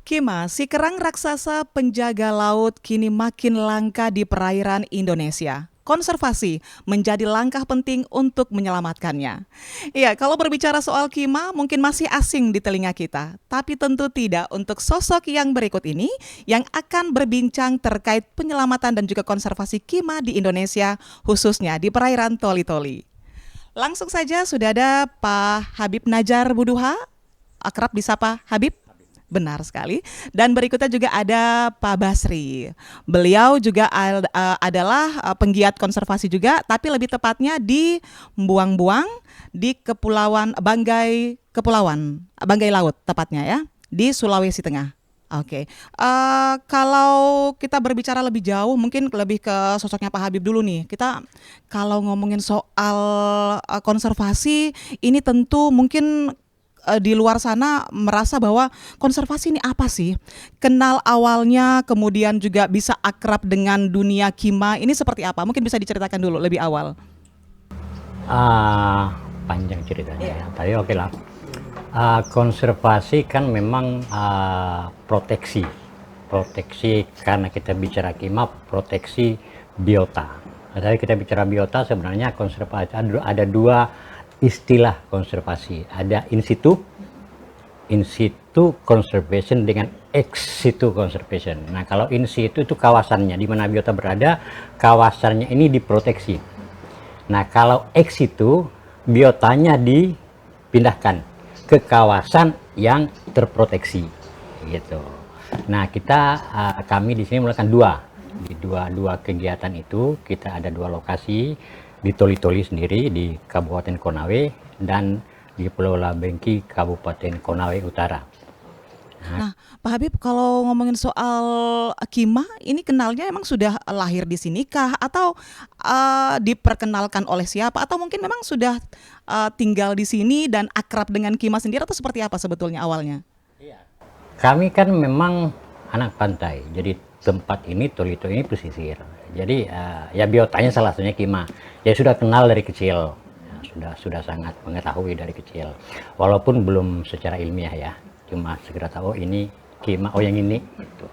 Kima, si kerang raksasa penjaga laut kini makin langka di perairan Indonesia. Konservasi menjadi langkah penting untuk menyelamatkannya. Iya, kalau berbicara soal Kima mungkin masih asing di telinga kita, tapi tentu tidak untuk sosok yang berikut ini yang akan berbincang terkait penyelamatan dan juga konservasi Kima di Indonesia, khususnya di perairan Toli-Toli. Langsung saja sudah ada Pak Habib Najar Buduha, akrab disapa Habib. Benar sekali. Dan berikutnya juga ada Pak Basri. Beliau juga adalah penggiat konservasi juga, tapi lebih tepatnya di Buang-Buang di Banggai Laut tepatnya ya, di Sulawesi Tengah. Oke. Kalau kita berbicara lebih jauh, mungkin lebih ke sosoknya Pak Habib dulu nih. Kita kalau ngomongin soal konservasi, ini tentu mungkin di luar sana merasa bahwa konservasi ini apa sih? Kenal awalnya, kemudian juga bisa akrab dengan dunia Kima. Ini seperti apa? Mungkin bisa diceritakan dulu lebih awal. Ah, Panjang ceritanya ya. Tapi oke lah. Konservasi kan memang proteksi karena kita bicara Kima, proteksi biota. Tapi kita bicara biota, sebenarnya konservasi ada dua istilah konservasi. Ada in situ conservation dengan ex situ conservation. Nah, kalau in situ itu kawasannya di mana biota berada, kawasannya ini diproteksi. Nah, kalau ex situ biotanya dipindahkan ke kawasan yang terproteksi, gitu. Nah, kami di sini melakukan dua kegiatan itu. Kita ada dua lokasi di Toli-Toli sendiri di Kabupaten Konawe dan di Pulau Labengki Kabupaten Konawe Utara. Nah, Pak Habib, kalau ngomongin soal Kima, ini kenalnya emang sudah lahir di sini kah? Atau diperkenalkan oleh siapa? Atau mungkin memang sudah tinggal di sini dan akrab dengan Kima sendiri atau seperti apa sebetulnya awalnya? Kami kan memang anak pantai, jadi tempat ini Toli-Toli ini pesisir. Jadi ya biotanya salah satunya Kima. Ya sudah kenal dari kecil, ya, sudah sangat mengetahui dari kecil. Walaupun belum secara ilmiah ya, cuma segera tahu ini Kima, oh yang ini. Gitu.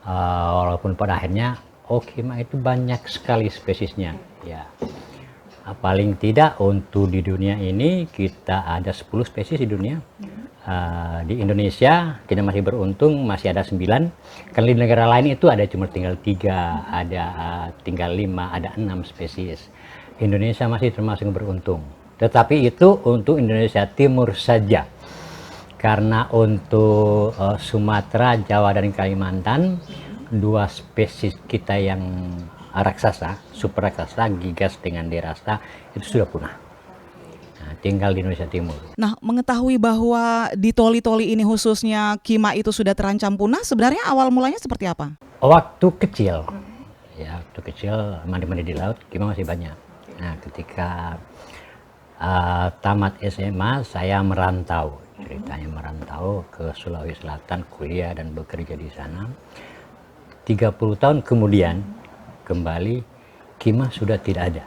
Walaupun pada akhirnya, oh Kima itu banyak sekali spesiesnya. Ya, paling tidak untuk di dunia ini kita ada 10 spesies di dunia. Di Indonesia kita masih beruntung masih ada 9. Kan di negara lain itu ada cuma tinggal 3, ada tinggal 5, ada 6 spesies. Indonesia masih termasuk beruntung. Tetapi itu untuk Indonesia Timur saja. Karena untuk Sumatera, Jawa dan Kalimantan, 2 spesies kita yang raksasa, super raksasa, gigas dengan derasta itu sudah punah. Tinggal di Indonesia Timur. Nah, mengetahui bahwa di Toli-Toli ini khususnya Kima itu sudah terancam punah, sebenarnya awal mulanya seperti apa? Waktu kecil, mandi-mandi di laut, Kima masih banyak. Nah, ketika tamat SMA, saya merantau, ceritanya merantau ke Sulawesi Selatan, kuliah dan bekerja di sana. 30 tahun kemudian, kembali, Kima sudah tidak ada.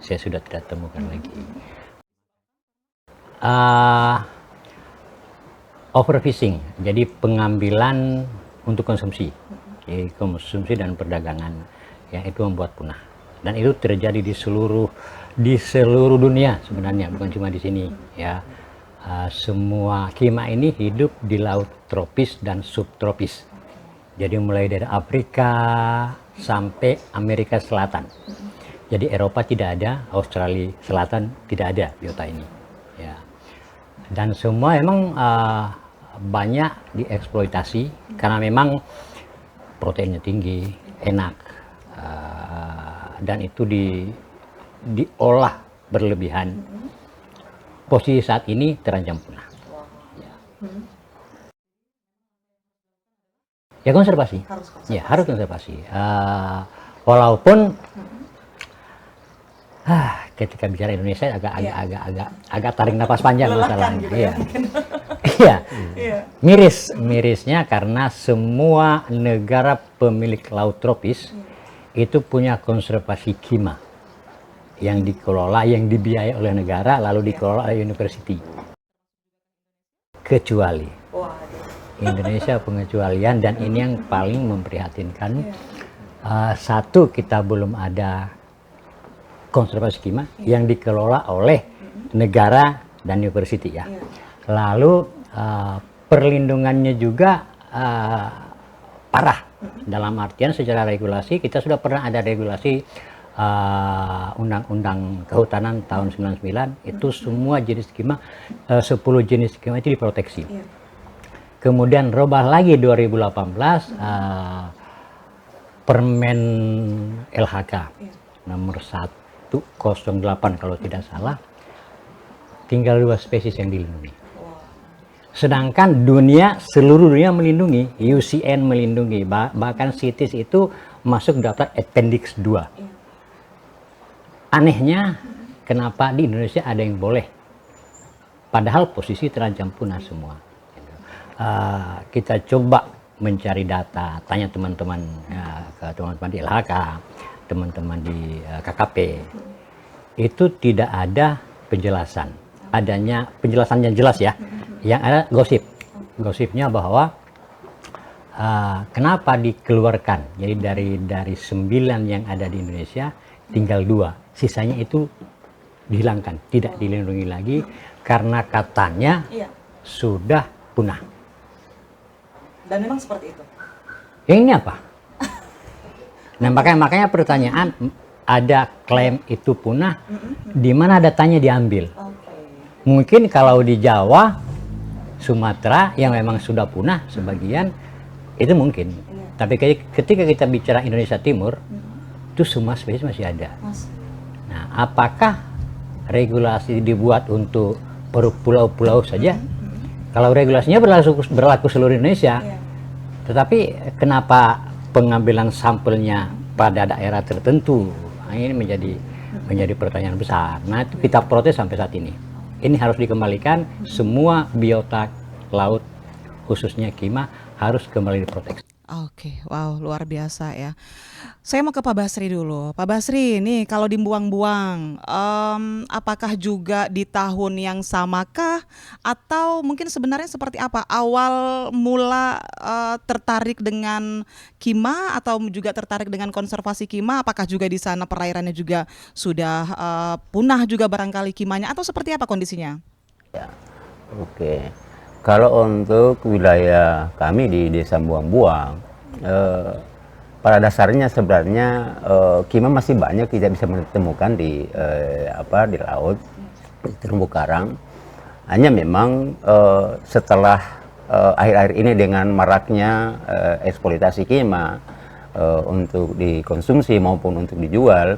Saya sudah tidak temukan lagi. Overfishing, jadi pengambilan untuk konsumsi, jadi konsumsi dan perdagangan, yang itu membuat punah. Dan itu terjadi di seluruh dunia sebenarnya, bukan cuma di sini. Ya, semua Kima ini hidup di laut tropis dan subtropis. Jadi mulai dari Afrika sampai Amerika Selatan. Jadi Eropa tidak ada, Australia Selatan tidak ada biota ini. Ya. Dan semua emang banyak dieksploitasi karena memang proteinnya tinggi, enak, dan itu diolah berlebihan. Posisi saat ini terancam punah. Ya konservasi. Harus konservasi. Walaupun ketika bicara Indonesia agak tarik napas panjang masalahnya. Iya. Mirisnya karena semua negara pemilik laut tropis itu punya konservasi Kima yang dikelola, yang dibiayai oleh negara lalu dikelola oleh university. Kecuali Indonesia pengecualian, dan ini yang paling memprihatinkan. Satu, kita belum ada konservasi kimia yang dikelola oleh negara dan university ya. Lalu perlindungannya juga parah, dalam artian secara regulasi kita sudah pernah ada regulasi Undang-Undang Kehutanan tahun 99, itu semua jenis kimia, 10 jenis kimia itu diproteksi. Kemudian robah lagi 2018 Permen LHK nomor 108 kalau tidak salah, tinggal 2 spesies yang dilindungi. Sedangkan seluruh dunia melindungi, UCN melindungi, bahkan CITES itu masuk daftar Appendix 2. Anehnya, kenapa di Indonesia ada yang boleh? Padahal posisi terancam punah semua. Kita coba mencari data, tanya teman-teman ke teman-teman di LHK, teman-teman di KKP, itu tidak ada penjelasan. Adanya penjelasan yang jelas ya, yang ada gosip. Gosipnya bahwa kenapa dikeluarkan? Jadi dari 9 yang ada di Indonesia tinggal 2, sisanya itu dihilangkan, tidak dilindungi lagi karena katanya sudah punah. Dan memang seperti itu. Yang ini apa? Nah, makanya pertanyaan, ada klaim itu punah, di mana datanya diambil? Mungkin kalau di Jawa, Sumatera yang memang sudah punah sebagian, itu mungkin. Tapi ketika kita bicara Indonesia Timur, itu semua spesies masih ada. Nah, apakah regulasi dibuat untuk pulau-pulau saja? Kalau regulasinya berlaku seluruh Indonesia, tetapi kenapa pengambilan sampelnya pada daerah tertentu? Nah, ini menjadi pertanyaan besar. Nah, itu kita protes sampai saat ini. Ini harus dikembalikan, semua biota laut, khususnya kimia, harus kembali diproteksi. Oke, wow, luar biasa ya. Saya mau ke Pak Basri dulu. Pak Basri, ini kalau dibuang-buang, apakah juga di tahun yang samakah? Atau mungkin sebenarnya seperti apa? Awal mula tertarik dengan kimia atau juga tertarik dengan konservasi kimia? Apakah juga di sana perairannya juga sudah punah juga barangkali kimianya? Atau seperti apa kondisinya? Ya, oke. Kalau untuk wilayah kami di Desa Buang-Buang, pada dasarnya sebenarnya kimia masih banyak kita bisa menemukan di laut, di terumbu karang. Hanya memang setelah akhir-akhir ini dengan maraknya eksploitasi kimia untuk dikonsumsi maupun untuk dijual,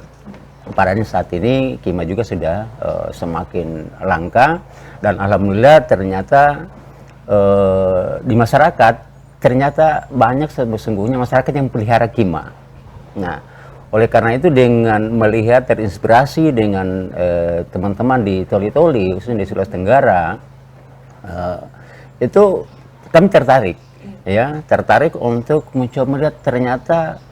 pada saat ini kimia juga sudah semakin langka, dan alhamdulillah ternyata di masyarakat ternyata banyak sesungguhnya masyarakat yang pelihara kimia. Nah, oleh karena itu dengan melihat terinspirasi dengan teman-teman di Toli-Toli, khususnya di Sulawesi Tenggara, itu kami tertarik untuk mencoba melihat ternyata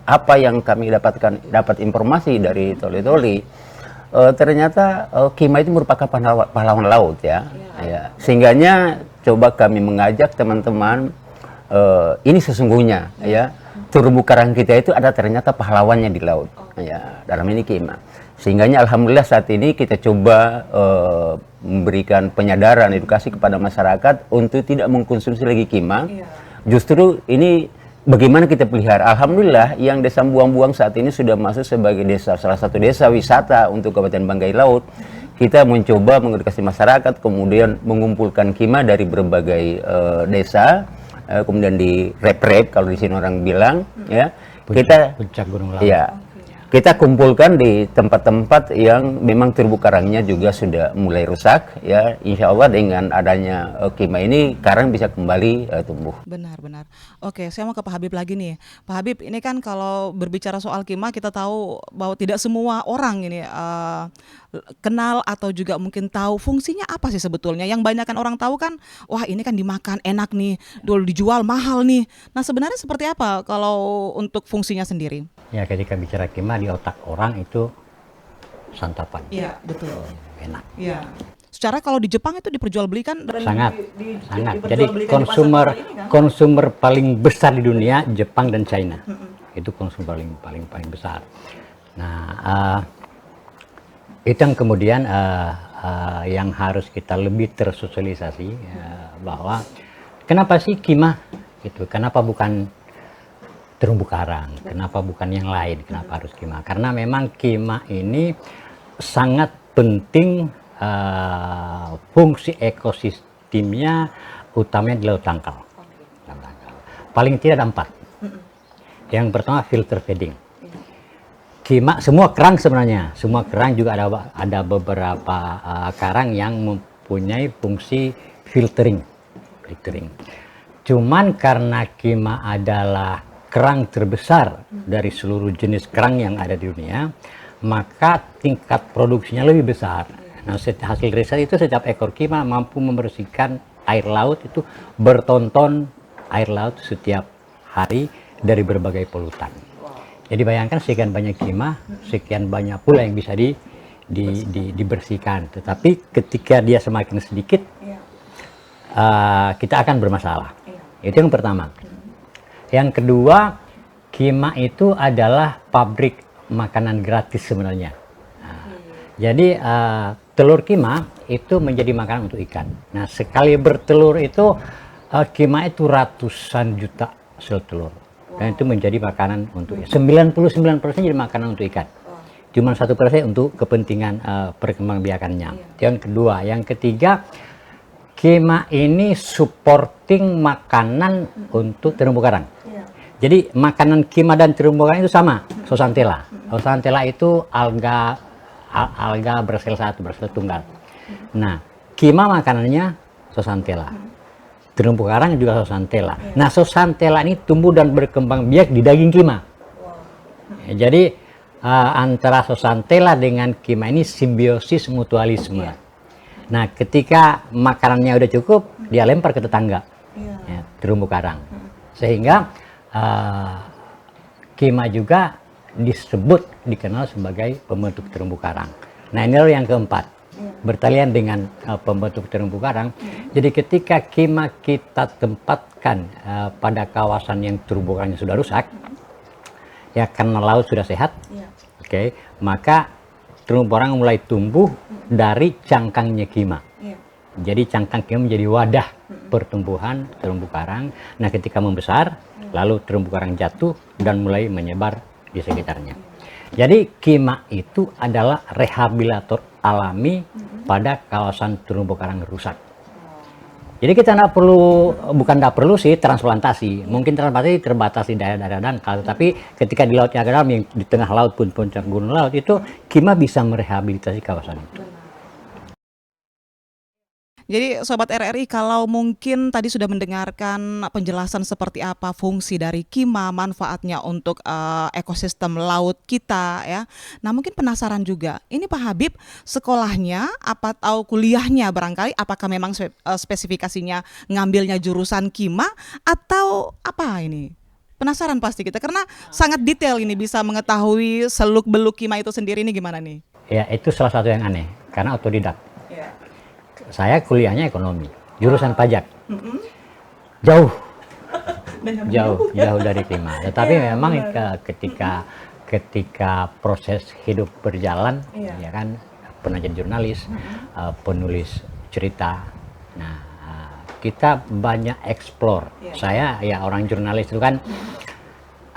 apa yang kami dapat informasi dari Toli-Toli, ternyata kimia itu merupakan pahlawan laut ya. Sehingganya coba kami mengajak teman-teman, ini sesungguhnya ya, terumbu karang kita itu ada ternyata pahlawannya di laut, ya, dalam ini kimia. Sehingganya alhamdulillah saat ini kita coba memberikan penyadaran edukasi kepada masyarakat untuk tidak mengkonsumsi lagi kimia. Justru ini bagaimana kita pelihara. Alhamdulillah yang Desa Buang-Buang saat ini sudah masuk sebagai salah satu desa wisata untuk Kabupaten Banggai Laut. Kita mencoba mengedukasi masyarakat, kemudian mengumpulkan kimia dari berbagai desa, kemudian di rep-rep kalau di sini orang bilang, ya. Puncak Gunung Laut. Ya, kita kumpulkan di tempat-tempat yang memang terumbu karangnya juga sudah mulai rusak, ya. Insya Allah dengan adanya kimia ini karang bisa kembali tumbuh. Benar. Oke, saya mau ke Pak Habib lagi nih. Pak Habib, ini kan kalau berbicara soal kimia kita tahu bahwa tidak semua orang ini kenal atau juga mungkin tahu fungsinya apa sih sebetulnya. Yang banyak kan orang tahu kan, wah ini kan dimakan enak nih, dulu dijual mahal nih. Nah sebenarnya seperti apa kalau untuk fungsinya sendiri? Ya, ketika bicara kimia di otak orang itu santapan. Iya, betul. Enak. Iya. secara kalau di Jepang itu diperjualbelikan dan Sangat, sangat. Jadi diperjualbelikan di pasar pasar ini kan? konsumer paling besar di dunia Jepang dan China. Itu konsumer paling besar. Nah, itu yang kemudian yang harus kita lebih tersosialisasi, bahwa kenapa sih kima itu, kenapa bukan terumbu karang, kenapa bukan yang lain, kenapa harus kima? Karena memang kima ini sangat penting, fungsi ekosistemnya utamanya di laut dangkal. Paling tidak ada 4. Yang pertama filter feeding. Kima, semua kerang sebenarnya, semua kerang juga ada beberapa karang yang mempunyai fungsi filtering. Cuman karena kima adalah kerang terbesar dari seluruh jenis kerang yang ada di dunia, maka tingkat produksinya lebih besar. Nah, hasil riset itu setiap ekor kima mampu membersihkan air laut itu bertonton air laut setiap hari dari berbagai polutan. Jadi bayangkan sekian banyak kima, sekian banyak pula yang bisa dibersihkan. Tetapi ketika dia semakin sedikit, kita akan bermasalah. Itu yang pertama. Yang kedua, kima itu adalah pabrik makanan gratis sebenarnya. Jadi telur kima itu menjadi makanan untuk ikan. Nah, sekali bertelur itu kima itu ratusan juta sel telur. Dan itu menjadi makanan untuk 99% jadi makanan untuk ikan. Cuma 1% untuk kepentingan perkembangbiakannya. Yang kedua, yang ketiga, kima ini supporting makanan untuk terumbu karang. Jadi makanan kima dan terumbu karang itu sama, Zooxanthellae. Zooxanthellae itu alga bersel satu, bersel tunggal. Nah, kima makanannya Zooxanthellae. Terumbu karang juga Zooxanthellae. Nah, Zooxanthellae ini tumbuh dan berkembang biak di daging kima. Jadi antara Zooxanthellae dengan kima ini simbiosis mutualisme. Nah, ketika makanannya udah cukup, dia lempar ke tetangga, terumbu karang. Sehingga kima juga dikenal sebagai pembentuk terumbu karang. Nah, ini yang keempat. Bertalian dengan pembentuk terumbu karang. Jadi ketika kima kita tempatkan pada kawasan yang terumbu karangnya sudah rusak, ya karena laut sudah sehat, maka terumbu karang mulai tumbuh dari cangkangnya kima. Jadi cangkang kima menjadi wadah pertumbuhan terumbu karang. Nah, ketika membesar, lalu terumbu karang jatuh dan mulai menyebar di sekitarnya. Jadi kima itu adalah rehabilitator alami pada kawasan terumbu karang rusak. Jadi kita bukan perlu sih transplantasi. Mungkin transplantasi terbatas di daerah-daerah dangkal, tapi ketika di laut yang dalam, yang di tengah laut pun puncak gunung laut itu, kima bisa merehabilitasi kawasan itu. Jadi Sobat RRI, kalau mungkin tadi sudah mendengarkan penjelasan seperti apa fungsi dari kima, manfaatnya untuk ekosistem laut kita ya. Nah, mungkin penasaran juga, ini Pak Habib sekolahnya atau kuliahnya barangkali apakah memang spesifikasinya ngambilnya jurusan kima atau apa ini? Penasaran pasti kita karena sangat detail ini, bisa mengetahui seluk-beluk kima itu sendiri, ini gimana nih? Ya, itu salah satu yang aneh karena otodidak. Saya kuliahnya ekonomi, jurusan pajak, jauh dari kima. Tetapi memang ketika proses hidup berjalan, ya kan, pernah jadi jurnalis, penulis cerita. Nah, kita banyak explore. Saya ya orang jurnalis itu kan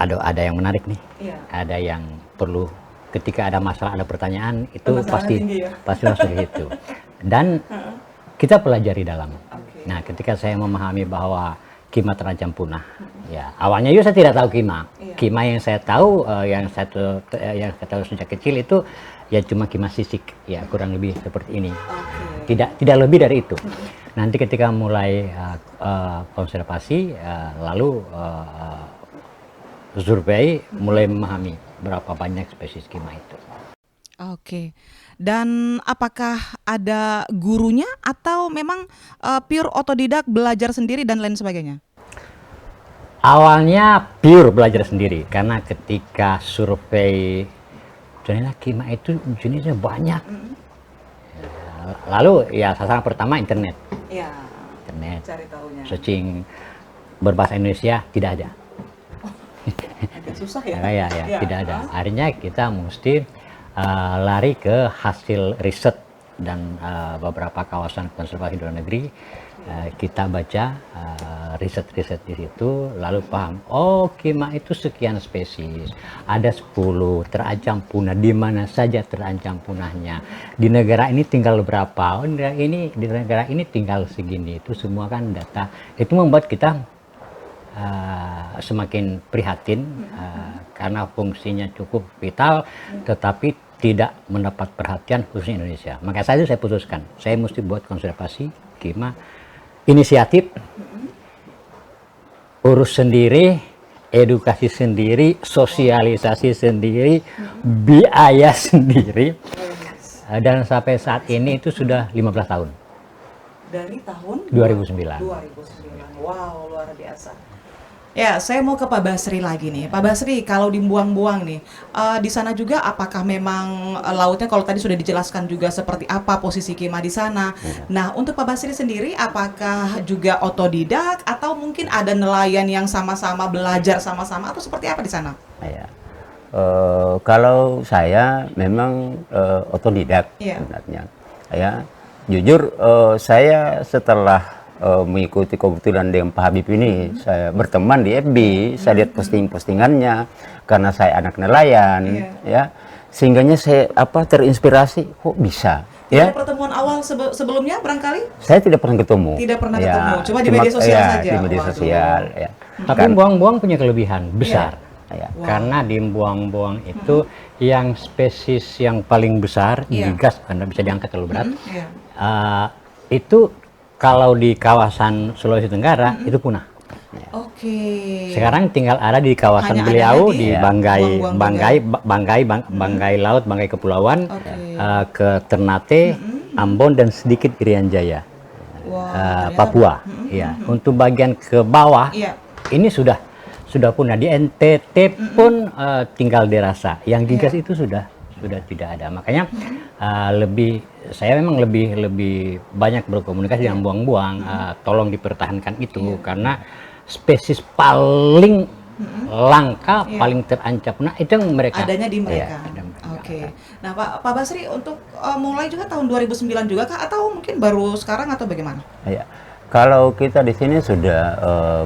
ada yang menarik nih, ada yang perlu. Ketika ada masalah, ada pertanyaan, itu pasti masuk gitu. Dan kita pelajari dalam. Nah, ketika saya memahami bahwa kima terancam punah, ya awalnya juga saya tidak tahu kima. Kima yang saya tahu, yang saya tahu sejak kecil itu ya cuma kima sisik, ya kurang lebih seperti ini. Tidak lebih dari itu. Nanti ketika mulai konservasi, lalu survei, mulai memahami berapa banyak spesies kima itu. Oke. Dan apakah ada gurunya atau memang pure otodidak, belajar sendiri dan lain sebagainya? Awalnya pure belajar sendiri karena ketika survei, ternyata kima itu jenisnya banyak. Lalu ya sasaran pertama internet. Iya. Internet, Cari tahunya. searching berbahasa Indonesia tidak ada. Agak susah ya. Ya, tidak ada. Akhirnya kita mesti lari ke hasil riset dan beberapa kawasan konservasi di luar negeri. Kita baca riset-riset di situ, lalu paham, oh kima itu sekian spesies, ada 10 terancam punah, di mana saja terancam punahnya, di negara ini tinggal berapa, oh di negara ini tinggal segini, itu semua kan data. Itu membuat kita semakin prihatin karena fungsinya cukup vital, tetapi tidak mendapat perhatian khususnya Indonesia. Maka saya putuskan, saya mesti buat konservasi kima, inisiatif, urus sendiri, edukasi sendiri, sosialisasi sendiri, biaya sendiri, dan sampai saat ini itu sudah 15 tahun. Dari tahun 2009. 2009. Wow, luar biasa. Ya, saya mau ke Pak Basri lagi nih. Pak Basri, kalau dibuang-buang nih, di sana juga apakah memang lautnya, kalau tadi sudah dijelaskan juga seperti apa posisi kima di sana. Nah, untuk Pak Basri sendiri, apakah juga otodidak atau mungkin ada nelayan yang sama-sama belajar sama-sama atau seperti apa di sana? Ya. Kalau saya memang otodidak sebenarnya. Ya, jujur saya setelah mengikuti kebetulan dengan Pak Habib ini, saya berteman di FB, saya lihat postingannya karena saya anak nelayan, ya, sehingganya saya terinspirasi, kok bisa. Ya, pertemuan awal sebelumnya barangkali? Saya tidak pernah ketemu. Tidak pernah ketemu, cuma di media sosial saja. Di media sosial, ya. Tapi buang-buang punya kelebihan besar. Ya. Karena di buang-buang itu yang spesies yang paling besar, gigas, karena bisa diangkat terlalu berat, itu kalau di kawasan Sulawesi Tenggara itu punah. Oke. Sekarang tinggal ada di kawasan beliau di Banggai Laut, Banggai Kepulauan, ke Ternate, Ambon dan sedikit Irian Jaya, Papua. Ya, untuk bagian ke bawah ini sudah punah. Di NTT pun tinggal dirasa. Yang gigas itu sudah tidak ada. Makanya saya memang lebih banyak berkomunikasi dengan buang-buang, tolong dipertahankan itu karena spesies paling langka, paling terancam punah itu yang mereka adanya di mereka. Oke. Nah, Pak Basri, untuk mulai juga tahun 2009 juga kah atau mungkin baru sekarang atau bagaimana? Ya. Kalau kita di sini sudah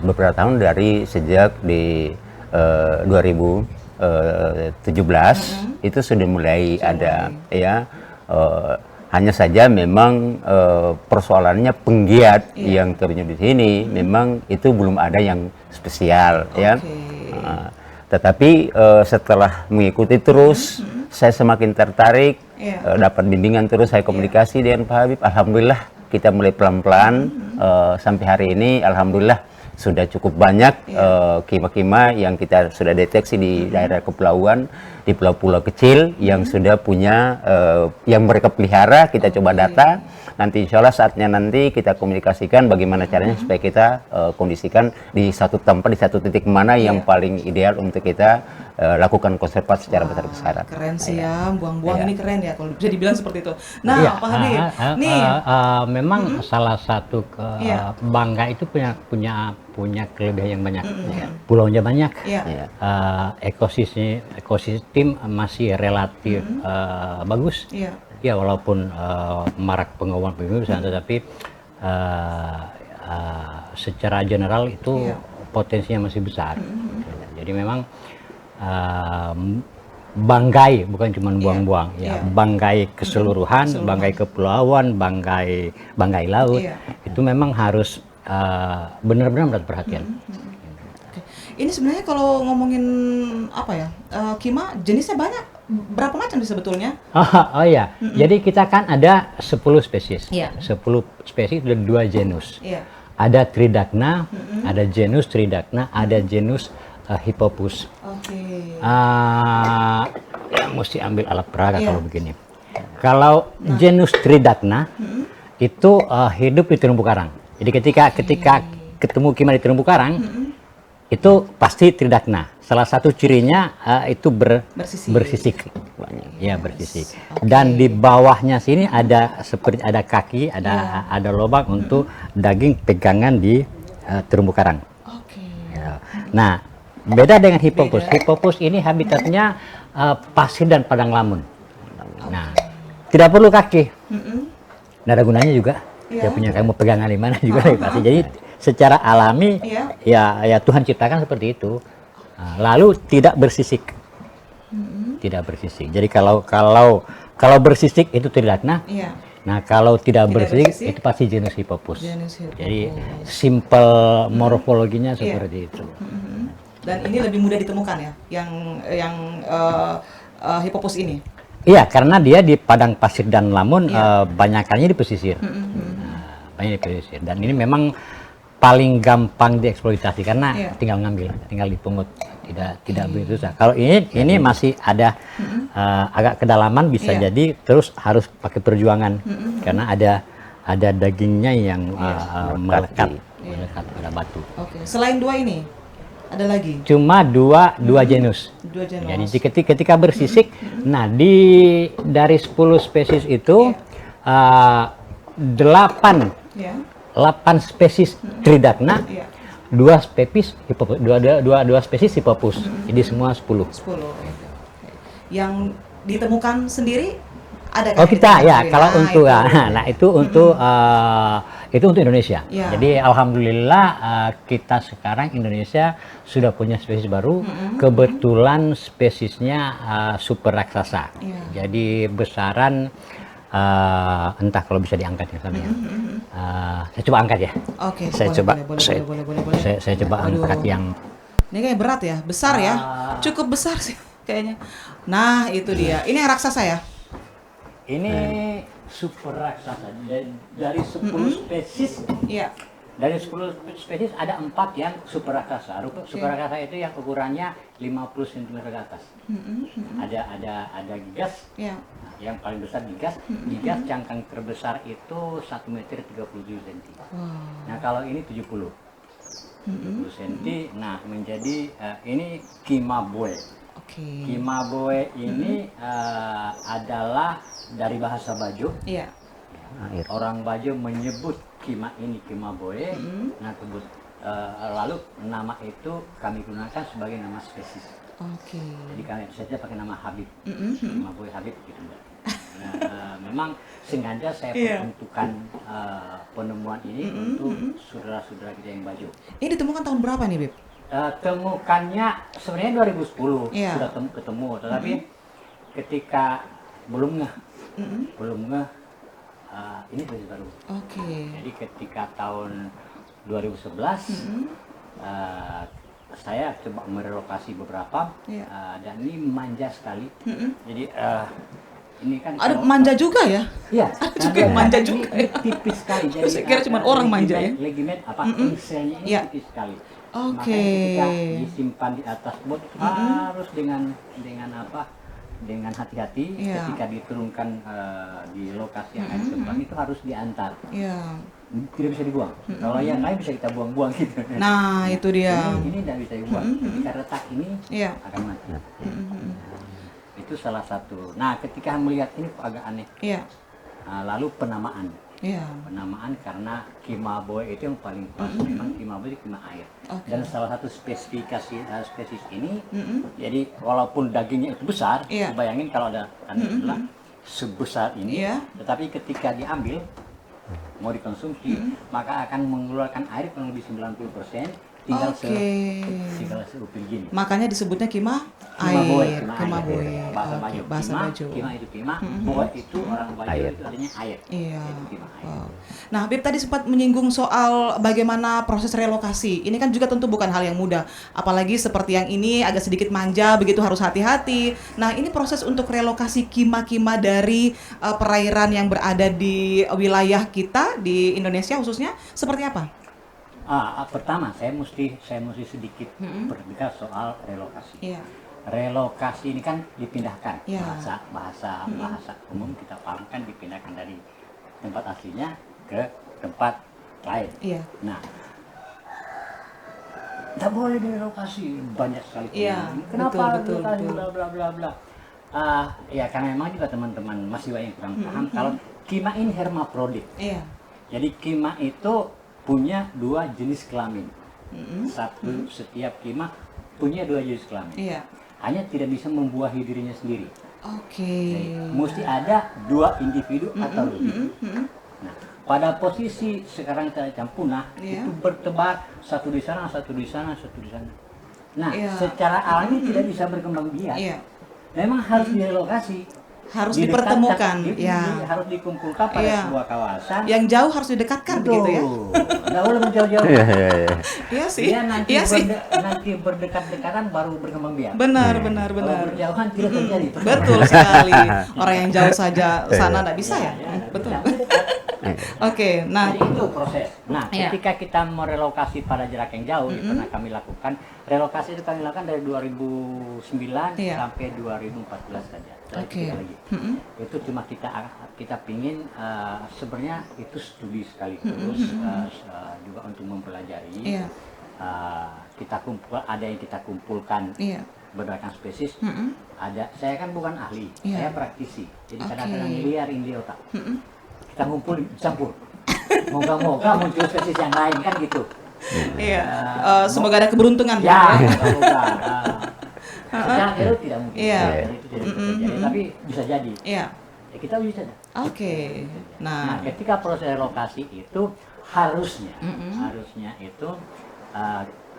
beberapa tahun dari sejak di 2017 itu sudah mulai ada. Ya. Hanya saja memang persoalannya penggiat yang terjun di sini memang itu belum ada yang spesial, ya. Tetapi setelah mengikuti terus, saya semakin tertarik, dapat bimbingan terus, saya komunikasi dengan Pak Habib. Alhamdulillah kita mulai pelan-pelan sampai hari ini, alhamdulillah sudah cukup banyak kima-kima yang kita sudah deteksi di daerah kepulauan, di pulau-pulau kecil yang sudah punya yang mereka pelihara. Kita coba data, nanti insya Allah saatnya nanti kita komunikasikan bagaimana caranya supaya kita kondisikan di satu tempat, di satu titik mana yang paling ideal untuk kita lakukan konservasi secara besar-besaran. Keren sih ya, buang-buang ini keren ya kalau bisa dibilang seperti itu. Nah, Pak Habib, nih memang salah satu Bangga itu punya kelebihan yang banyak. Pulaunya banyak, ekosistem masih relatif bagus. Ya walaupun marak pengawalan pemilihan, tetapi secara general itu potensinya masih besar. Jadi memang Banggai bukan cuma buang-buang, Banggai keseluruhan, Banggai Kepulauan, Banggai Laut itu memang harus benar-benar mendapat perhatian. Ini sebenarnya kalau ngomongin kima jenisnya banyak, berapa macam sih sebetulnya? Jadi kita kan ada 10 spesies, 10 spesies dan 2 genus. Ada Tridacna, ada genus Tridacna, ada genus Hippopus. Mesti ambil alat peraga kalau begini. Kalau genus Tridacna itu hidup di terumbu karang. Jadi ketika ketemu kima di terumbu karang, itu pasti Tridacna. salah satu cirinya itu Bersisik. bersisik. Ya, bersisik. Dan di bawahnya sini ada seperti ada kaki, ada lubang untuk daging pegangan di terumbu karang. Oke. Ya. Nah, beda dengan hippopus. Beda. Hippopus ini habitatnya pasir dan padang lamun. Nah, tidak perlu kaki. Nggak ada gunanya juga. Iya. Dia punya kamu pegangan di mana juga pasti. Jadi secara alami Iya. ya Tuhan ciptakan seperti itu. Nah, lalu tidak bersisik. Tidak bersisik. Jadi kalau bersisik itu tridacna. Iya. Nah, kalau tidak bersisik bersisik, itu pasti genus hippopus. Genus hippopus. Jadi simple morfologinya seperti itu. Dan ini lebih mudah ditemukan ya, yang hippopus ini. Iya, karena dia di padang pasir dan lamun banyakannya di pesisir. Banyak di pesisir. Dan ini memang paling gampang dieksploitasi karena tinggal ngambil, tinggal dipungut, tidak begitu susah. Kalau ini masih ada agak kedalaman bisa jadi, terus harus pakai perjuangan karena ada dagingnya yang melekat pada batu. Oke. Selain dua ini, ada lagi? Cuma dua genus. Dua genus. Jadi ketika bersisik, nah dari 10 spesies itu 8 spesies tridacna, 2 spesies hippopus, dua spesies hippopus. Jadi semua 10. 10. Yang ditemukan sendiri ada kan? Oh kita ya, kalau untuk itu untuk Indonesia. Ya. Jadi alhamdulillah kita sekarang Indonesia sudah punya spesies baru. Kebetulan spesiesnya super raksasa. Ya. Jadi besaran entah kalau bisa diangkat ya sampai. Saya coba angkat ya. Oke. Saya boleh, coba boleh. saya coba angkat yang Ini kayak berat ya, besar ya, cukup besar sih kayaknya. Nah itu dia. Ini yang raksasa ya? ini super raksasa. Dari 10 spesies. Iya. Dari 10 spesies ada 4 yang super raksasa. Super raksasa itu yang ukurannya 50 cm ke atas. Ada gigas. Iya. Yang paling besar gigas. Gigas cangkang terbesar itu 1 meter 37 cm. Nah, kalau ini 70 cm. Nah, menjadi ini kimaboe. Oke. Kimaboe ini adalah dari bahasa Bajo. Iya. Orang Bajo menyebut kima ini kimaboe. Nah, lalu nama itu kami gunakan sebagai nama spesies. Oke. Jadi kami saja pakai nama Habib. Kimaboe Habib gitu. Nah, memang sengaja saya peruntukkan penemuan ini untuk saudara-saudara kita yang Bajo. Ini ditemukan tahun berapa nih, Bib? Temukannya sebenarnya 2010 sudah ketemu, tetapi ketika belum ngeh ini spesies baru. Oke. Jadi ketika tahun 2011 saya coba merelokasi beberapa dan ini manja sekali. Jadi ini kan Ada manja juga ya? Iya, juga yang manja juga ini tipis sekali. Jadi Saya kira cuma orang manja ya. Legimen selnya ini tipis sekali. Oke. Makanya ketika disimpan di atas bot harus dengan hati-hati. Ketika diturunkan di lokasi yang ada kembang itu harus diantar. Iya. Tidak bisa dibuang. Kalau yang lain bisa kita buang-buang gitu. Nah, itu dia. Ini tidak bisa dibuang. Ketika retak ini akan mati. Itu salah satu. Nah, ketika melihat ini kok agak aneh. Iya. Lalu penamaan. Iya. Penamaan karena kimaboe itu yang paling pas. Memang kimaboe itu kima air. Dan salah satu spesifikasi spesies ini, jadi walaupun dagingnya itu besar, bayangin kalau ada tanda sebesar ini, tetapi ketika diambil mau dikonsumsi, maka akan mengeluarkan air kurang lebih 90%, tinggal seupil gini. Makanya disebutnya kima air. Kimaboe. Bahasa Bajo. Kima itu kima, boe itu orang Bajo itu artinya air. Iya. Itu kima air. Wow. Nah, Bib tadi sempat menyinggung soal bagaimana proses relokasi. Ini kan juga tentu bukan hal yang mudah. Apalagi seperti yang ini agak sedikit manja, begitu harus hati-hati. Nah, ini proses untuk relokasi kima-kima dari perairan yang berada di wilayah kita di Indonesia khususnya seperti apa? Pertama saya mesti sedikit berbicara soal relokasi. Iya. Relokasi ini kan dipindahkan, bahasa umum kita pahamkan dipindahkan dari tempat aslinya ke tempat lain. Iya. Nah, nggak boleh direlokasi, banyak sekali. Iya, Kenapa betul, direlokasi, betul. bla bla bla bla. Ya karena memang juga teman-teman masih banyak yang kurang paham kalau kima ini hermaprodit. Iya. Jadi kima itu punya 2 jenis kelamin. Satu setiap kima punya 2 jenis kelamin. Iya. Hanya tidak bisa membuahi dirinya sendiri. Oke. Jadi, mesti ada 2 individu atau lebih. Nah, pada posisi sekarang kita punah Iya. itu bertebar satu di sana, satu di sana, satu di sana. Nah, Iya. secara alami tidak bisa berkembang biak. Iya. Memang harus direlokasi. Harus Didekatkan, dipertemukan, harus dikumpulkan pada Iya. sebuah kawasan. Yang jauh harus didekatkan begitu ya. Nggak boleh menjauh-jauh. Iya, iya, iya. Iya sih. Dia nanti, Iya sih. nanti berdekat-dekatan baru berkembang biak. Benar, benar, Kalau benar. berjauhan tidak terjadi. Betul sekali. Orang yang jauh saja sana nggak bisa ya. Betul. Oke, nah Jadi itu proses. Nah, Iya. ketika kita merelokasi pada jarak yang jauh, yang pernah kami lakukan, relokasi itu kami lakukan dari 2009 Iya. sampai 2014 saja. Setelah Oke. itu lagi. Itu cuma kita pingin sebenarnya itu studi sekaligus juga untuk mempelajari. Iya. Kita ada yang kita kumpulkan Iya. berdasarkan spesies. Ada, saya kan bukan ahli, Iya. saya praktisi. Jadi Oke. kadang-kadang liar di otak. Kita ngumpul campur. Moga-moga muncul spesies yang lain kan gitu. Iya. Semoga ada keberuntungan Ya, ya. moga-moga. Secara itu tidak mungkin. Iya. Secara itu tidak bisa terjadi, tapi bisa jadi. Iya. Ya, kita uji saja. Oke. Nah, Nah, ketika proses relokasi itu harusnya itu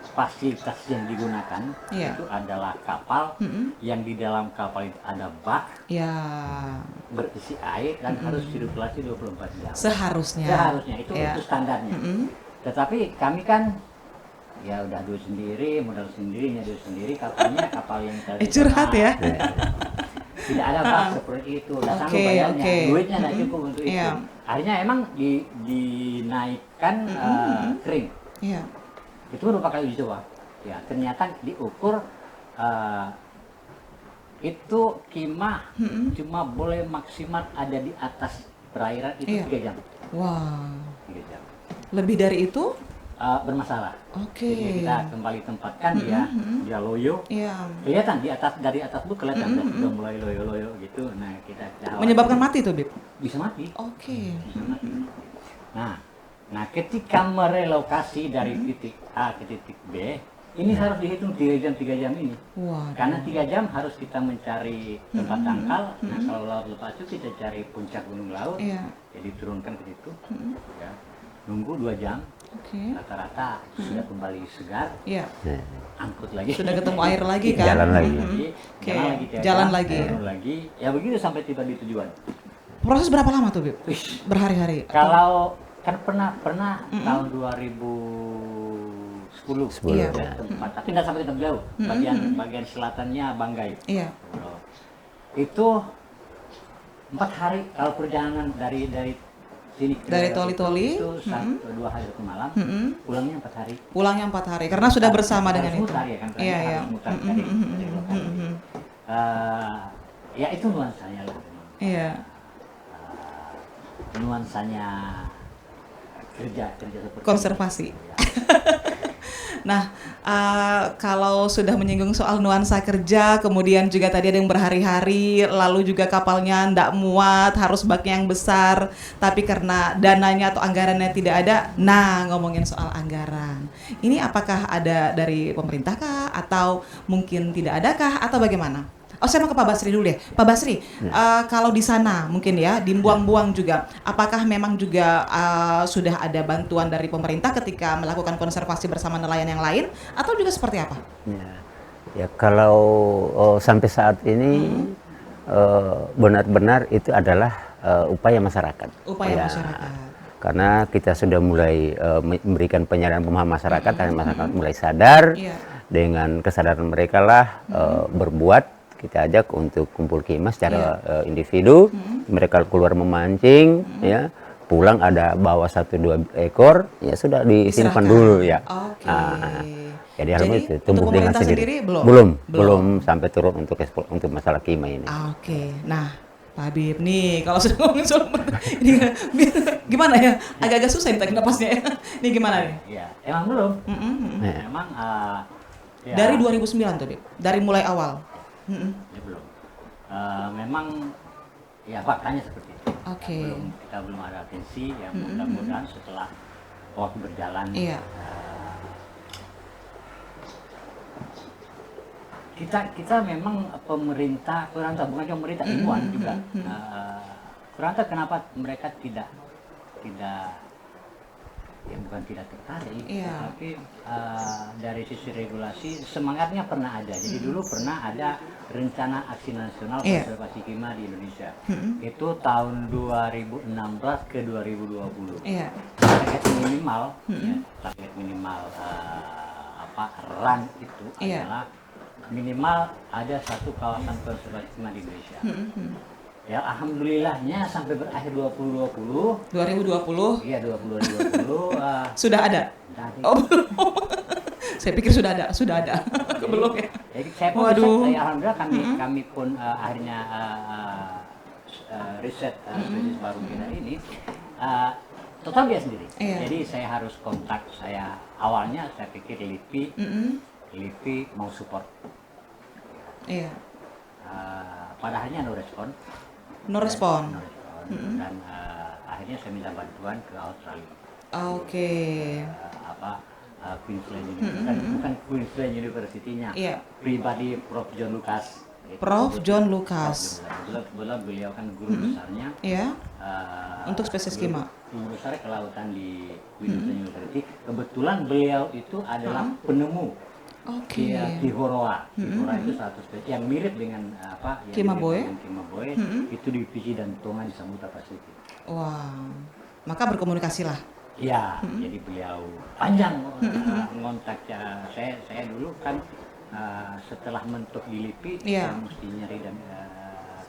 fasilitas yang digunakan Iya. itu adalah kapal yang di dalam kapal itu ada bak ya berisi air dan harus sirkulasi 24 jam. seharusnya. Seharusnya itu Ya. itu standarnya. Tetapi kami kan ya udah duit sendiri, modal sendiri, nyari sendiri, kapalnya kapal yang tadi Curhat ya. tidak ada bak seperti itu, udah sanggup Oke, bayarnya, oke. duitnya nggak cukup untuk itu. Iya. Akhirnya emang dinaikkan kering. Iya. Itu merupakan uji coba. Ya ternyata diukur itu kima cuma boleh maksimal ada di atas perairan itu Iya. 3 jam. Wah. 3 jam. Lebih dari itu? Bermasalah. Oke. Jadi kita kembali tempatkan dia loyo. Iya. Kelihatan di atas, dari atas tuh kelihatan udah mulai loyo-loyo gitu. Nah kita Menyebabkan mati tuh, Bib? bisa mati. Oke. Bisa mati. Nah ketika merelokasi dari titik A ke titik B, ini harus dihitung 3 jam ini. Wah. Karena 3 jam harus kita mencari tempat tangkal. Nah kalau laut lepas itu kita cari puncak gunung laut, Iya. jadi turunkan ke situ. Ya. Nunggu 2 jam, Oke. rata-rata sudah kembali segar, Iya. angkut lagi. Sudah ketemu air lagi kan? Jalan lagi. Oke. Jalan lagi, tiap Jalan jam, lagi. turun lagi. Ya begitu sampai tiba di tujuan. Proses berapa lama tuh, Bib? Wih, Berhari-hari? kalau kan pernah tahun 2010 Iya. ya, tempat, tapi tidak sampai tempat jauh. Bagian selatannya Banggai. Iya. Itu 4 hari kalau perjalanan dari sini ke Dari Toli-Toli, itu 2 hari 1 malam, pulangnya 4 hari. Pulangnya 4 hari karena sudah bersama dengan Harus itu. mutar ya kan, Iya, harus iya. mutar dari lokasi. Ya itu nuansanya lah memang. Iya. Nuansanya kerja seperti Konservasi. itu, ya. Nah, kalau sudah menyinggung soal nuansa kerja, kemudian juga tadi ada yang berhari-hari, lalu juga kapalnya ndak muat, harus baknya yang besar, tapi karena dananya atau anggarannya tidak ada. Nah, ngomongin soal anggaran, ini apakah ada dari pemerintah kah, atau mungkin tidak ada kah, atau bagaimana? Oh, saya mau ke Pak Basri dulu deh. Pak Basri, kalau di sana mungkin ya, di Buang-Buang juga, apakah memang juga sudah ada bantuan dari pemerintah ketika melakukan konservasi bersama nelayan yang lain, atau juga seperti apa? Ya kalau sampai saat ini benar-benar itu adalah upaya masyarakat. Upaya Ya, masyarakat. Karena kita sudah mulai memberikan penyadaran pemahaman masyarakat dan masyarakat mulai sadar. Iya. Dengan kesadaran mereka lah berbuat. Kita ajak untuk kumpul kima secara individu, mereka keluar memancing, ya pulang ada bawa 1-2 ekor, ya sudah disimpan Diserahkan. dulu ya. Oke. Jadi alhamdulillah itu tumbuh untuk dengan pemerintah sendiri. sendiri belum? Belum sampai turun untuk masalah kima ini. Oke. Nah, Pak Habib nih, kalau sudah ngomongin soal ini gimana ya? Agak-agak susah ini tarik napasnya ya. Ini gimana nih? Iya, emang belum. Ya. Memang ya, Dari 2009 tuh, Bib. Dari mulai awal. ya belum. Memang ya faktanya seperti itu. Oke. Kita belum ada atensi. Ya mudah-mudahan setelah waktu berjalan. Iya. Kita memang pemerintah bukan cuma pemerintah, ilmuwan juga. Kurang tahu kenapa mereka tidak ya bukan tidak tertarik, Iya. tapi dari sisi regulasi semangatnya pernah ada. Jadi dulu pernah ada rencana aksi nasional Iya. konservasi kimia di Indonesia. Itu tahun 2016 ke 2020. Iya. Target minimal, ya, target minimal run itu Iya. adalah minimal ada satu kawasan konservasi kimia di Indonesia. Ya alhamdulillahnya sampai berakhir 2020. 2020 Iya 2020 sudah ada. dari, Oh, belum. Saya pikir sudah ada. Belum ya. jadi saya pun Waduh. alhamdulillah kami pun akhirnya riset spesies baru kita ini total dia sendiri. Iya. Jadi saya harus kontak, awalnya saya pikir LIPI mau support. Iya. Pada akhirnya no respon. No respon. No respon. Dan akhirnya saya minta bantuan ke Australia. Oke. Queensland University, bukan Queensland University-nya, Iya. pribadi Prof. John Lucas. Prof. John Lucas. Kebetulan beliau kan guru besarnya. Iya. Untuk spesies kima. Guru besar kelautan di Queensland University. Kebetulan beliau itu adalah penemu Oke. Tihoroa. Tihoroa itu satu spesies yang mirip dengan Kimaboe. Kimaboe. Itu di Fiji dan Tonga di Samudra Pasifik. Wah. Maka berkomunikasilah. Ya, jadi beliau panjang ngontaknya. Saya dulu kan setelah mentok di LIPI, Iya. saya mesti nyari dan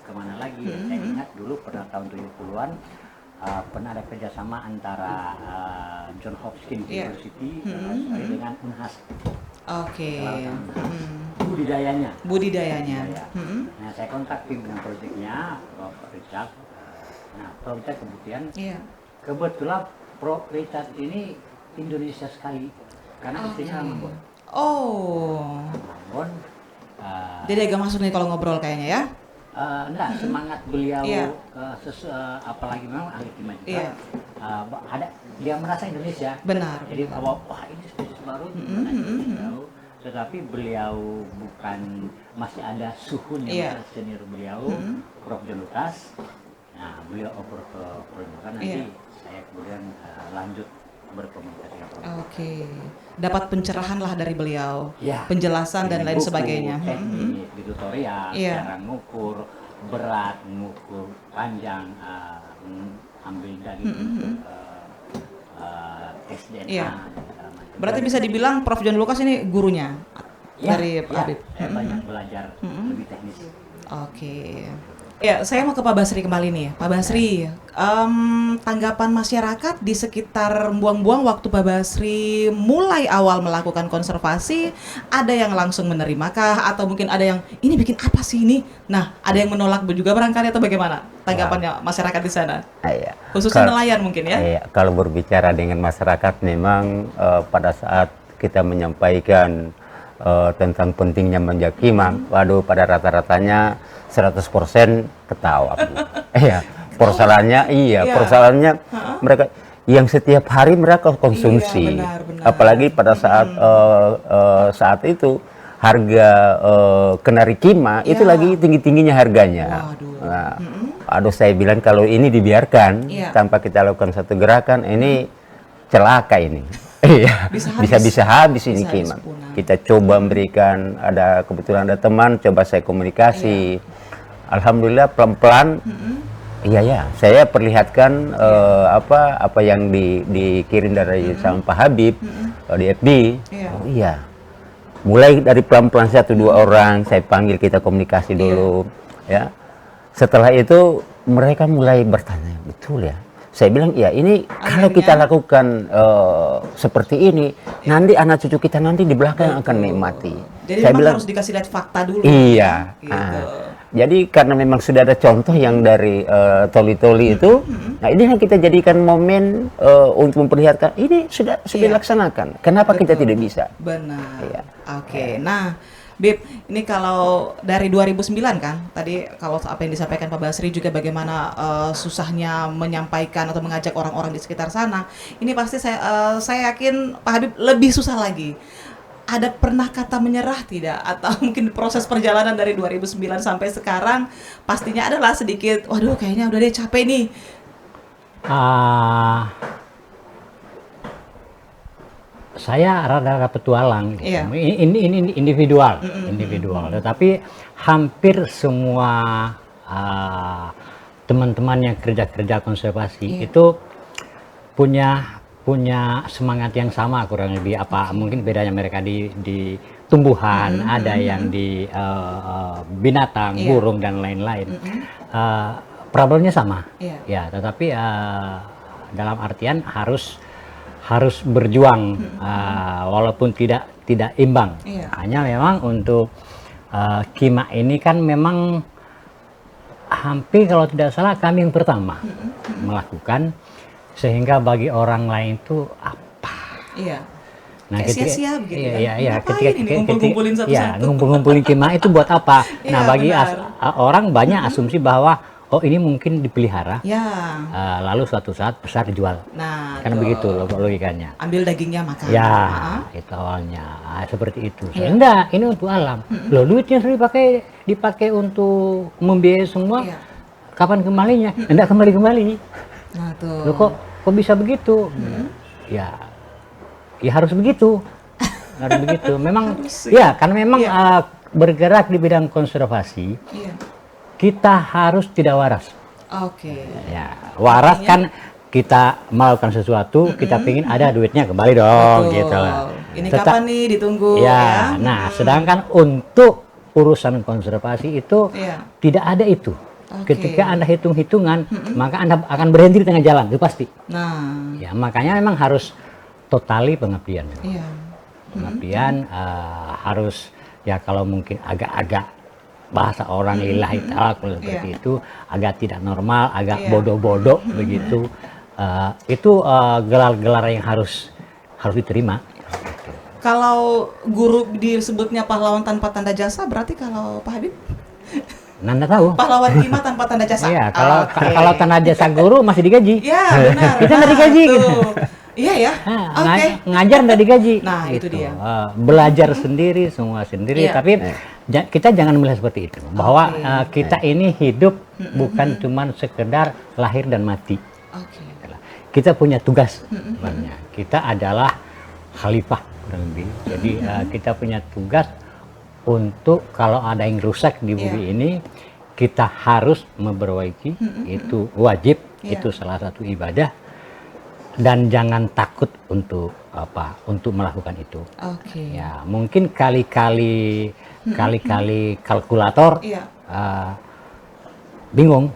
kemana lagi. Saya ingat dulu pernah tahun 70-an pernah ada kerjasama antara John Hopkins Iya. University dengan Unhas. Oke. Budidayanya. Budidayanya. Ya. Nah, saya kontak pimpinan proyeknya, Prof. Richard. Nah, Prof. Richard kebetulan Prof. Richard ini Indonesia sekali karena istrinya Ambon. Oh. Ambon. Jadi agak masuk nih kalau ngobrol kayaknya ya. Enggak, semangat beliau Iya. apalagi memang ahli kimia juga. Iya. Ada dia merasa Indonesia. Benar. Jadi wah ini spesies baru. Tetapi beliau masih ada suhunya Iya. senior beliau, Prof. John Lucas. Nah, beliau oper ke Prof. Nanti Iya. saya kemudian lanjut berkomunikasi dengan Prof. Oke. Dapat pencerahan lah dari beliau. Ya. Penjelasan dan Ini lain buku, sebagainya. teknik di tutorial, Iya. cara ngukur berat, ngukur panjang, ambil dari tes DNA. Iya. dan segala macam. Berarti bisa dibilang Prof. John Lucas ini gurunya dari Pak ya, Habib. saya banyak belajar lebih teknis. Oke. Ya, saya mau ke Pak Basri kembali nih. Pak Basri, tanggapan masyarakat di sekitar buang-buang waktu Pak Basri mulai awal melakukan konservasi, ada yang langsung menerimkah atau mungkin ada yang ini bikin apa sih ini? Nah, ada yang menolak juga barangkali atau bagaimana tanggapannya masyarakat di sana? Iya. Khususnya nelayan mungkin ya? Iya, kalau berbicara dengan masyarakat memang pada saat kita menyampaikan tentang pentingnya menjaga kimia, waduh pada rata-ratanya 100% ketawa. Iya, persoalannya mereka yang setiap hari mereka konsumsi. Iya, benar. Apalagi pada saat itu harga kenari kimia itu lagi tinggi-tingginya harganya. Waduh. Nah, aduh saya bilang kalau ini dibiarkan Iya. tanpa kita lakukan satu gerakan ini celaka ini. Iya, bisa habis ini Bisa habis kimia. punah. Kita coba memberikan, kebetulan ada teman, coba saya komunikasi. Alhamdulillah pelan-pelan. Iya ya, saya perlihatkan apa yang dikirim dari sama Pak Habib di FB. Iya. Oh, iya. Mulai dari pelan-pelan 1-2 orang saya panggil, kita komunikasi dulu, ya. Setelah itu mereka mulai bertanya, betul ya. Saya bilang, ya ini kalau kita lakukan seperti ini, nanti anak cucu kita nanti di belakang akan menikmati. Jadi saya memang bilang, harus dikasih lihat fakta dulu. iya. Gitu. Jadi karena memang sudah ada contoh yang dari Toli-Toli itu, nah ini yang kita jadikan momen untuk memperlihatkan ini sudah dilaksanakan. Kenapa kita tidak bisa? Benar. Iya. Oke. Nah, Bib, ini kalau dari 2009 kan, tadi kalau apa yang disampaikan Pak Basri juga bagaimana susahnya menyampaikan atau mengajak orang-orang di sekitar sana. Ini pasti saya yakin Pak Habib lebih susah lagi. Ada pernah kata menyerah tidak? Atau mungkin proses perjalanan dari 2009 sampai sekarang pastinya adalah sedikit, waduh kayaknya udah deh capek nih. Saya rada petualang. Gitu. Iya. Ini individual, Tetapi hampir semua teman-teman yang kerja konservasi itu punya semangat yang sama kurang lebih apa mungkin bedanya mereka di tumbuhan, ada yang di binatang, burung dan lain-lain. Problemnya sama, ya. Tetapi dalam artian harus berjuang walaupun tidak imbang. Hanya memang untuk Kima ini kan memang hampir kalau tidak salah kami yang pertama melakukan. Sehingga bagi orang lain itu apa? Iya. Nah, kayak sia-sia begitu ya. Iya, Ngapain ini ngumpul-ngumpulin satu-satu? ngumpul-ngumpulin Kima itu buat apa? Nah, bagi orang banyak asumsi bahwa oh ini mungkin dipelihara. Ya. Lalu suatu saat besar dijual. Nah, kan begitu logikanya. Ambil dagingnya makan. Ya, itu awalnya. Seperti itu. Enggak, ini untuk alam. Loh, duitnya sudah dipakai untuk membiayai semua. Kapan kembalinya? Enggak kembali. Nah, tuh. Loh, kok bisa begitu? Ya harus begitu. Harus begitu. Memang ya karena memang bergerak di bidang konservasi, kita harus tidak waras. Oke. Ya, waras kan kita melakukan sesuatu, kita pingin ada duitnya kembali dong. Betul. Gitu. Ini kapan nih ditunggu ya. Nah, sedangkan untuk urusan konservasi itu tidak ada itu. Ketika Anda hitung-hitungan, maka Anda akan berhenti di tengah jalan, itu pasti. Nah, ya makanya memang harus totali pengabdian. Pengabdian harus ya kalau mungkin agak-agak bahasa orang lillahi ta'ala kalau seperti itu, agak tidak normal, agak bodoh-bodoh begitu. Itu gelar-gelar yang harus diterima. Kalau guru disebutnya pahlawan tanpa tanda jasa, berarti kalau Pak Habib? Nanda tahu. Pahlawan Kima tanpa tanda jasa. Iya, kalau tanda jasa guru masih digaji. Iya, benar. Kita nggak digaji. Gitu. Iya ya. Ngajar nggak digaji. Nah, gitu. itu dia. Belajar sendiri, semua sendiri. Tapi kita jangan melihat seperti itu. Bahwa kita ini hidup bukan cuma sekedar lahir dan mati. Kita punya tugas. Kita adalah khalifah kurang lebih. Jadi kita punya tugas untuk kalau ada yang rusak di bumi ini, kita harus memperbaiki, itu wajib, itu salah satu ibadah, dan jangan takut untuk melakukan itu. Ya, mungkin kali-kali kalkulator bingung.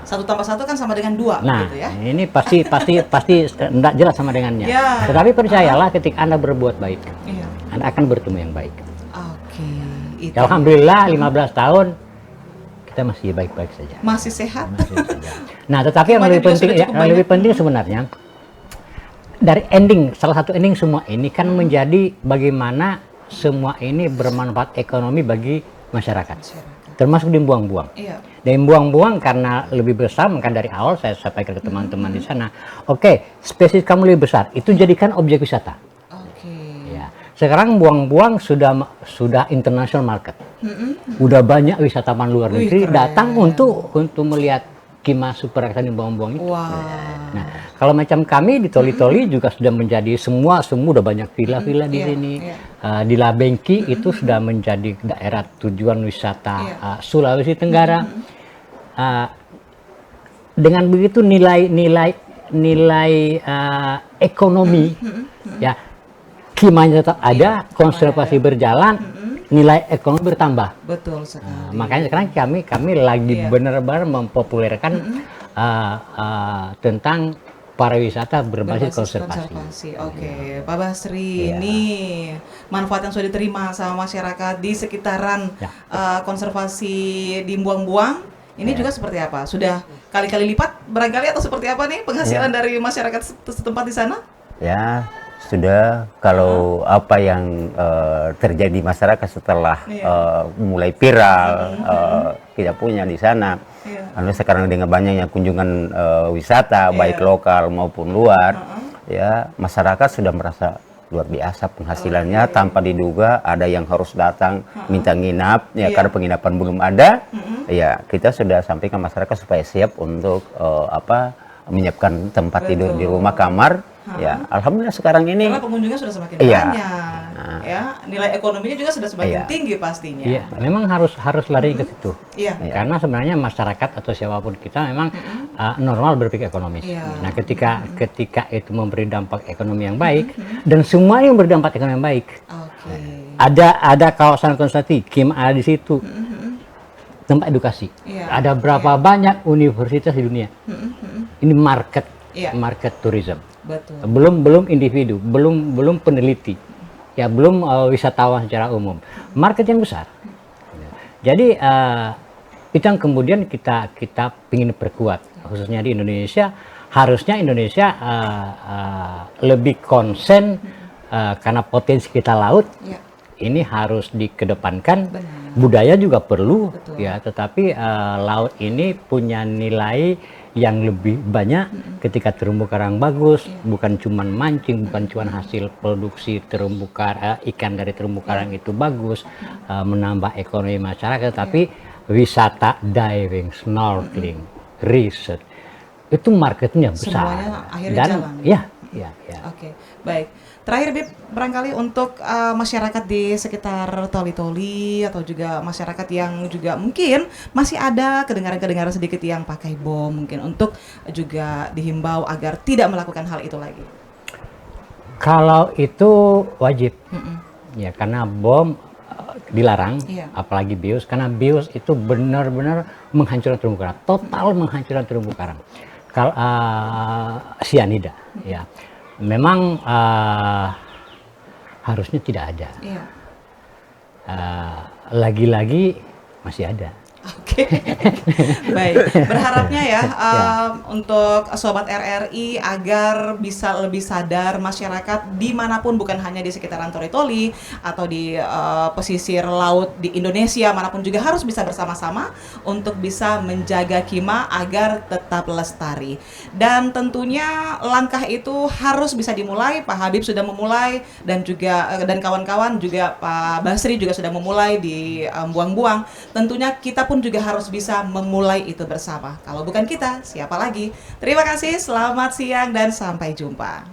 Satu tambah satu kan sama dengan dua, nah, gitu ya. ini pasti tidak jelas sama dengannya. Tetapi percayalah, ketika Anda berbuat baik, Anda akan bertemu yang baik. Itu. Alhamdulillah 15 tahun kita masih baik-baik saja. Masih sehat. Nah, tetapi yang lebih penting sebenarnya dari salah satu ending semua ini kan menjadi bagaimana semua ini bermanfaat ekonomi bagi masyarakat. Termasuk dibuang-buang. Dan buang-buang karena lebih besar, kan dari awal saya sampaikan ke teman-teman di sana. Oke, spesies kamu lebih besar, itu jadikan objek wisata. Sekarang buang-buang sudah international market. Udah banyak wisatawan luar negeri datang untuk melihat Kima super reksa di buang-buang itu. Nah, kalau macam kami di Toli-Toli juga sudah menjadi semua udah banyak villa-villa di sini. Di Labengki itu sudah menjadi daerah tujuan wisata Sulawesi Tenggara. Dengan begitu nilai ekonomi ya Kimanya tetap ada, konservasi berjalan, nilai ekonomi bertambah. Betul sekali. Makanya sekarang kami lagi benar-benar mempopulerkan tentang pariwisata berbasis konservasi. Oke, Pak Basri, ini manfaat yang sudah diterima sama masyarakat di sekitaran Ya. konservasi di Buang-Buang ini juga seperti apa? Sudah kali-kali lipat barangkali atau seperti apa nih penghasilan dari masyarakat setempat di sana? Ya, sudah kalau apa yang terjadi di masyarakat setelah mulai viral kita punya di sana. Lalu sekarang dengan banyaknya kunjungan wisata baik lokal maupun luar, ya masyarakat sudah merasa luar biasa penghasilannya tanpa diduga. Ada yang harus datang minta nginap ya karena penginapan belum ada. Ya kita sudah sampaikan masyarakat supaya siap untuk menyiapkan tempat tidur di rumah kamar. Ya, alhamdulillah sekarang ini Karena pengunjungnya sudah semakin Iya. banyak, ya nilai ekonominya juga sudah semakin tinggi pastinya. Iya, memang harus lari ke situ. Iya. Karena sebenarnya masyarakat atau siapapun kita memang normal berpikir ekonomis. Iya. Nah, ketika itu memberi dampak ekonomi yang baik dan semua yang berdampak ekonomi yang baik. Oke. Ada kawasan konservasi, Kim ada di situ. Tempat edukasi. Iya. Ada berapa banyak universitas di dunia. Ini market Iya. market tourism. Betul. Belum individu, belum peneliti, ya belum wisatawan secara umum. Market yang besar. Jadi itu yang kemudian kita ingin perkuat, khususnya di Indonesia. Harusnya Indonesia lebih konsen karena potensi kita laut. Iya. Ini harus dikedepankan. Benar. Budaya juga perlu, Betul. ya. Tetapi laut ini punya nilai yang lebih banyak ketika terumbu karang bagus, bukan cuman mancing, bukan cuman hasil produksi terumbu karang, ikan dari terumbu karang itu bagus, menambah ekonomi masyarakat, tapi wisata diving, snorkeling, riset itu marketnya besar. Semuanya akhirnya Dan jalan. ya. Oke, baik. Terakhir Bib, barangkali untuk masyarakat di sekitar Toli-Toli atau juga masyarakat yang juga mungkin masih ada kedengaran-kedengaran sedikit yang pakai bom, mungkin untuk juga dihimbau agar tidak melakukan hal itu lagi. Kalau itu wajib, ya karena bom dilarang, Iya. apalagi bios, karena bios itu benar-benar menghancurkan terumbu karang, total menghancurkan terumbu karang. Kalau sianida, ya, memang harusnya tidak ada. Iya. Lagi-lagi masih ada. Oke, baik. Berharapnya ya untuk Sobat RRI agar bisa lebih sadar masyarakat dimanapun, bukan hanya di sekitaran Toli-Toli atau di pesisir laut di Indonesia, manapun juga harus bisa bersama-sama untuk bisa menjaga Kima agar tetap lestari. Dan tentunya langkah itu harus bisa dimulai. Pak Habib sudah memulai dan juga dan kawan-kawan juga Pak Basri juga sudah memulai di Buang-Buang. Tentunya kita pun juga harus bisa memulai itu bersama. Kalau bukan kita, siapa lagi? Terima kasih, selamat siang dan sampai jumpa.